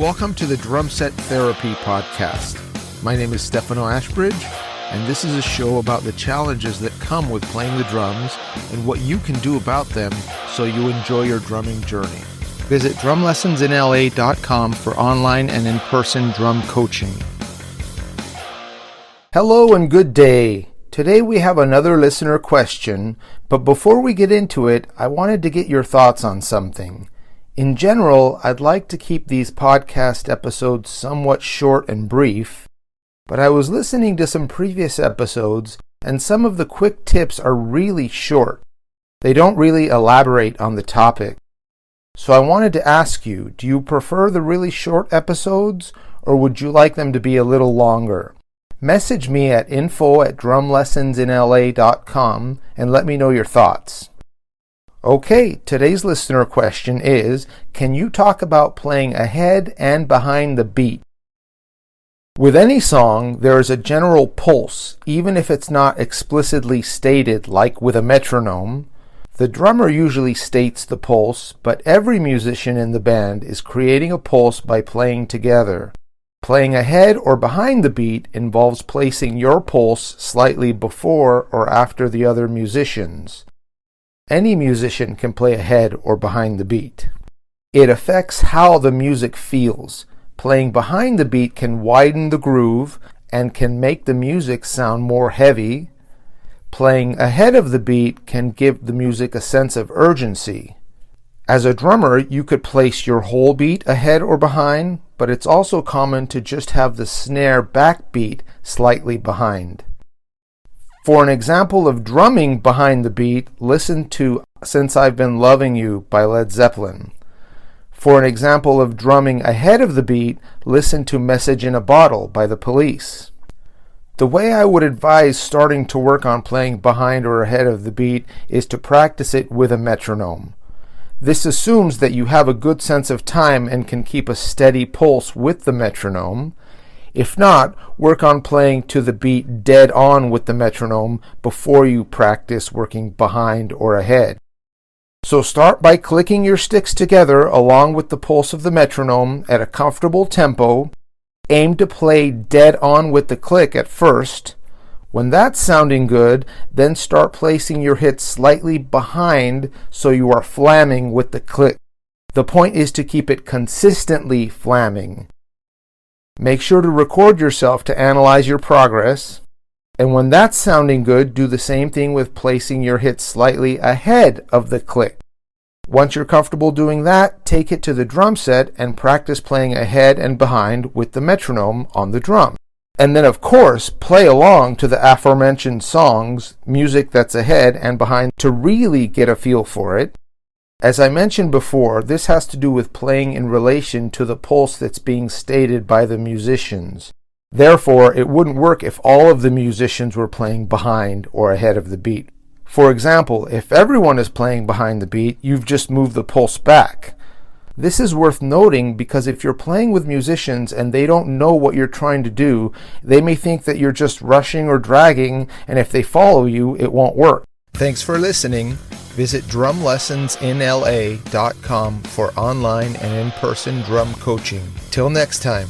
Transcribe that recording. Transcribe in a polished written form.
Welcome to the Drum Set Therapy Podcast. My name is Stefano Ashbridge, and this is a show about the challenges that come with playing the drums and what you can do about them so you enjoy your drumming journey. Visit drumlessonsinla.com for online and in-person drum coaching. Hello and good day. Today we have another listener question, but before we get into it, I wanted to get your thoughts on something. In general, I'd like to keep these podcast episodes somewhat short and brief, but I was listening to some previous episodes, and some of the quick tips are really short. They don't really elaborate on the topic. So I wanted to ask you, do you prefer the really short episodes, or would you like them to be a little longer? Message me at info@drumlessonsinla.com and let me know your thoughts. Okay, today's listener question is, can you talk about playing ahead and behind the beat? With any song, there is a general pulse, even if it's not explicitly stated like with a metronome. The drummer usually states the pulse, but every musician in the band is creating a pulse by playing together. Playing ahead or behind the beat involves placing your pulse slightly before or after the other musicians. Any musician can play ahead or behind the beat. It affects how the music feels. Playing behind the beat can widen the groove and can make the music sound more heavy. Playing ahead of the beat can give the music a sense of urgency. As a drummer, you could place your whole beat ahead or behind, but it's also common to just have the snare backbeat slightly behind. For an example of drumming behind the beat, listen to Since I've Been Loving You by Led Zeppelin. For an example of drumming ahead of the beat, listen to Message in a Bottle by The Police. The way I would advise starting to work on playing behind or ahead of the beat is to practice it with a metronome. This assumes that you have a good sense of time and can keep a steady pulse with the metronome. If not, work on playing to the beat dead on with the metronome before you practice working behind or ahead. So start by clicking your sticks together along with the pulse of the metronome at a comfortable tempo. Aim to play dead on with the click at first. When that's sounding good, then start placing your hits slightly behind so you are flamming with the click. The point is to keep it consistently flamming. Make sure to record yourself to analyze your progress. And when that's sounding good, do the same thing with placing your hits slightly ahead of the click. Once you're comfortable doing that, take it to the drum set and practice playing ahead and behind with the metronome on the drum. And then, of course, play along to the aforementioned songs, music that's ahead and behind, to really get a feel for it. As I mentioned before, this has to do with playing in relation to the pulse that's being stated by the musicians. Therefore, it wouldn't work if all of the musicians were playing behind or ahead of the beat. For example, if everyone is playing behind the beat, you've just moved the pulse back. This is worth noting because if you're playing with musicians and they don't know what you're trying to do, they may think that you're just rushing or dragging, and if they follow you, it won't work. Thanks for listening. Visit drumlessonsinla.com for online and in-person drum coaching. Till next time.